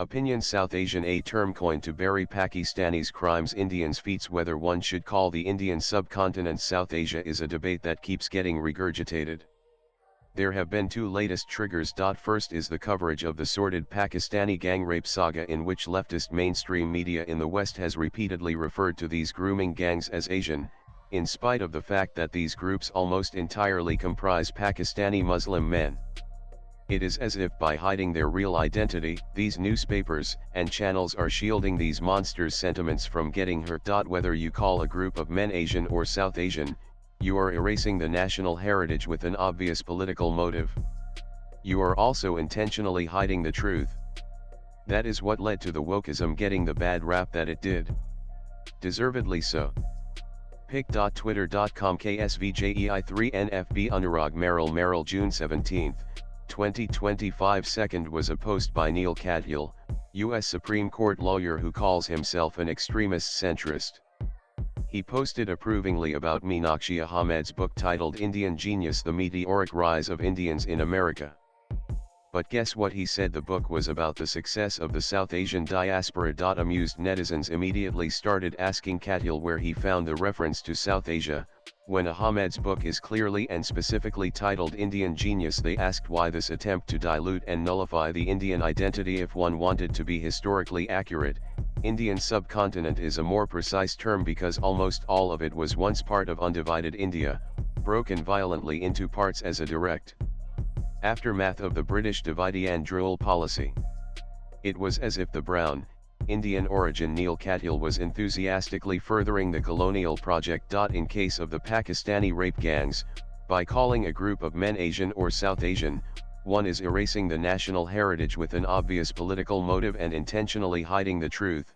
Opinion South Asian, a term coined to bury Pakistanis' crimes. Indians' feats. Whether one should call the Indian subcontinent South Asia is a debate that keeps getting regurgitated. There have been two latest triggers. First is the coverage of the sordid Pakistani gang rape saga, in which leftist mainstream media in the West has repeatedly referred to these grooming gangs as Asian, in spite of the fact that these groups almost entirely comprise Pakistani Muslim men. It is as if by hiding their real identity, these newspapers and channels are shielding these monsters' sentiments from getting hurt. Whether you call a group of men Asian or South Asian, you are erasing the national heritage with an obvious political motive. You are also intentionally hiding the truth. That is what led to the wokeism getting the bad rap that it did. Deservedly so. pic.twitter.com ksvjei3nfb Anurag Merrill June 17, 2025. Second was a post by Neil Katyal, U.S. Supreme Court lawyer who calls himself an extremist centrist. He posted approvingly about Meenakshi Ahmed's book titled Indian Genius: The Meteoric Rise of Indians in America. But guess what he said the book was about? The success of the South Asian diaspora. Amused netizens immediately started asking Katyal where he found the reference to South Asia, when Ahmed's book is clearly and specifically titled Indian Genius. They asked why this attempt to dilute and nullify the Indian identity. If one wanted to be historically accurate, Indian subcontinent is a more precise term because almost all of it was once part of undivided India, broken violently into parts as a direct aftermath of the British divide and rule policy. It was as if the brown, Indian origin Neil Katyal was enthusiastically furthering the colonial project. In case of the Pakistani rape gangs, by calling a group of men Asian or South Asian, one is erasing the national heritage with an obvious political motive and intentionally hiding the truth,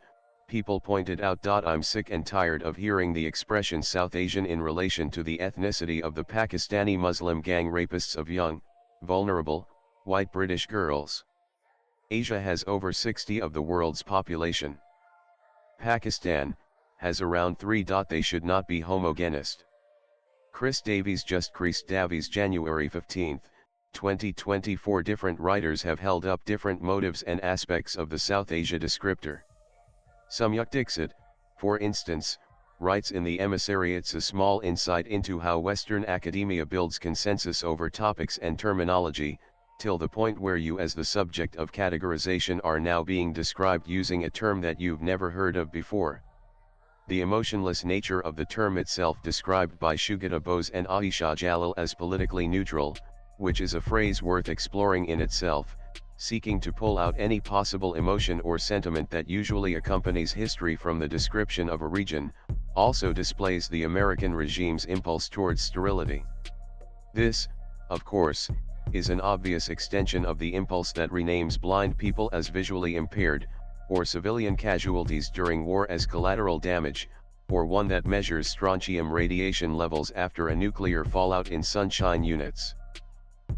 people pointed out. I'm sick and tired of hearing the expression South Asian in relation to the ethnicity of the Pakistani Muslim gang rapists of young, vulnerable, white British girls. Asia has over 60% of the world's population. Pakistan has around 3. They should not be homogenist. Chris Davies January 15, 2024. Different writers have held up different motives and aspects of the South Asia descriptor. Samyuk Dixit, for instance, writes in The Emissary, it's a small insight into how Western academia builds consensus over topics and terminology, till the point where you as the subject of categorization are now being described using a term that you've never heard of before. The emotionless nature of the term itself, described by Shugita Bose and Aisha Jalal as politically neutral, which is a phrase worth exploring in itself, seeking to pull out any possible emotion or sentiment that usually accompanies history from the description of a region, also displays the American regime's impulse towards sterility. This, of course, is an obvious extension of the impulse that renames blind people as visually impaired, or civilian casualties during war as collateral damage, or one that measures strontium radiation levels after a nuclear fallout in sunshine units.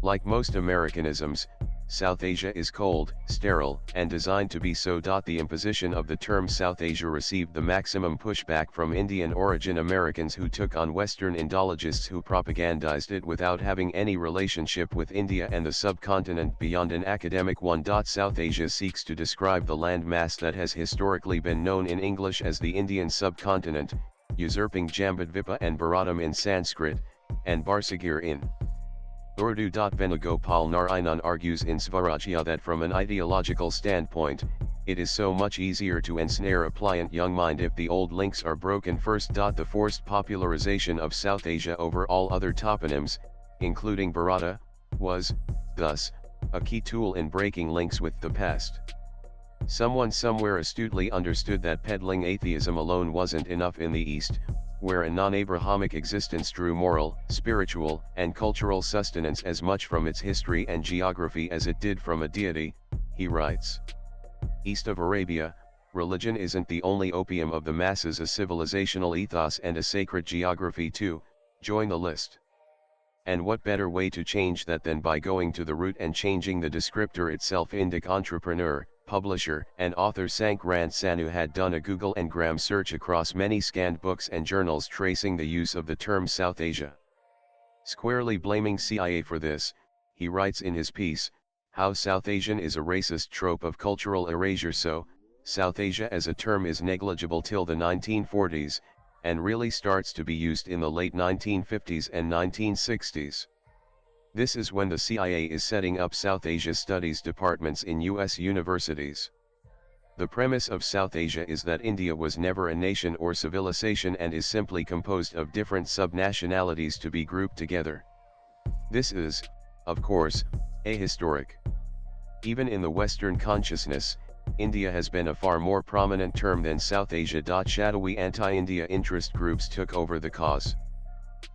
Like most Americanisms, South Asia is cold, sterile, and designed to be so. The imposition of the term South Asia received the maximum pushback from Indian origin Americans who took on Western Indologists who propagandized it without having any relationship with India and the subcontinent beyond an academic one. South Asia seeks to describe the landmass that has historically been known in English as the Indian subcontinent, usurping Jambudvipa and Bharatam in Sanskrit, and Barsagir in Urdu. Venugopal Narayanan argues in Swarajya that from an ideological standpoint, it is so much easier to ensnare a pliant young mind if the old links are broken first. The forced popularization of South Asia over all other toponyms, including Bharata, was, thus, a key tool in breaking links with the past. Someone somewhere astutely understood that peddling atheism alone wasn't enough in the East, where a non-Abrahamic existence drew moral, spiritual, and cultural sustenance as much from its history and geography as it did from a deity, he writes. East of Arabia, religion isn't the only opium of the masses, a civilizational ethos and a sacred geography too, join the list. And what better way to change that than by going to the root and changing the descriptor itself. Indic entrepreneur, publisher, and author Sankrant Sanu had done a Google Ngram search across many scanned books and journals tracing the use of the term South Asia. Squarely blaming CIA for this, he writes in his piece, How South Asian is a racist trope of cultural erasure. So, South Asia as a term is negligible till the 1940s, and really starts to be used in the late 1950s and 1960s. This is when the CIA is setting up South Asia studies departments in US universities. The premise of South Asia is that India was never a nation or civilization and is simply composed of different subnationalities to be grouped together. This is, of course, ahistoric. Even in the Western consciousness, India has been a far more prominent term than South Asia. Shadowy anti-India interest groups took over the cause.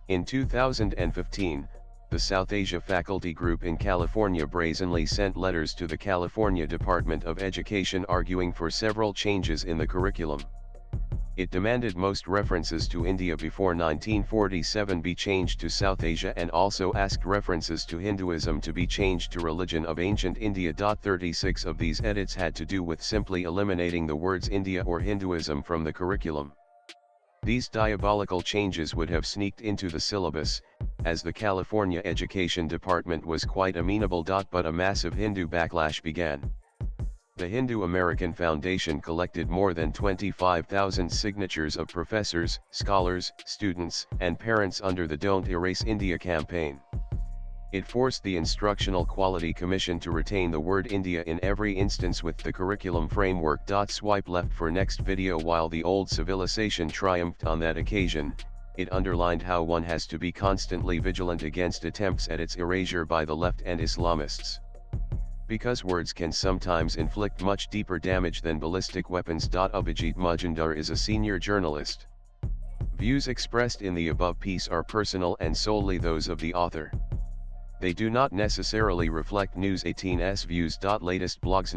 In 2015, the South Asia faculty group in California brazenly sent letters to the California Department of Education arguing for several changes in the curriculum. It demanded most references to India before 1947 be changed to South Asia and also asked references to Hinduism to be changed to religion of ancient India. 36 of these edits had to do with simply eliminating the words India or Hinduism from the curriculum. These diabolical changes would have sneaked into the syllabus, as the California Education Department was quite amenable. But a massive Hindu backlash began. The Hindu American Foundation collected more than 25,000 signatures of professors, scholars, students, and parents under the Don't Erase India campaign. It forced the Instructional Quality Commission to retain the word India in every instance with the curriculum framework. Swipe left for next video. While the old civilization triumphed on that occasion, it underlined how one has to be constantly vigilant against attempts at its erasure by the left and Islamists. Because words can sometimes inflict much deeper damage than ballistic weapons. Abhijit Majumdar is a senior journalist. Views expressed in the above piece are personal and solely those of the author. They do not necessarily reflect News 18's views. Latest blogs.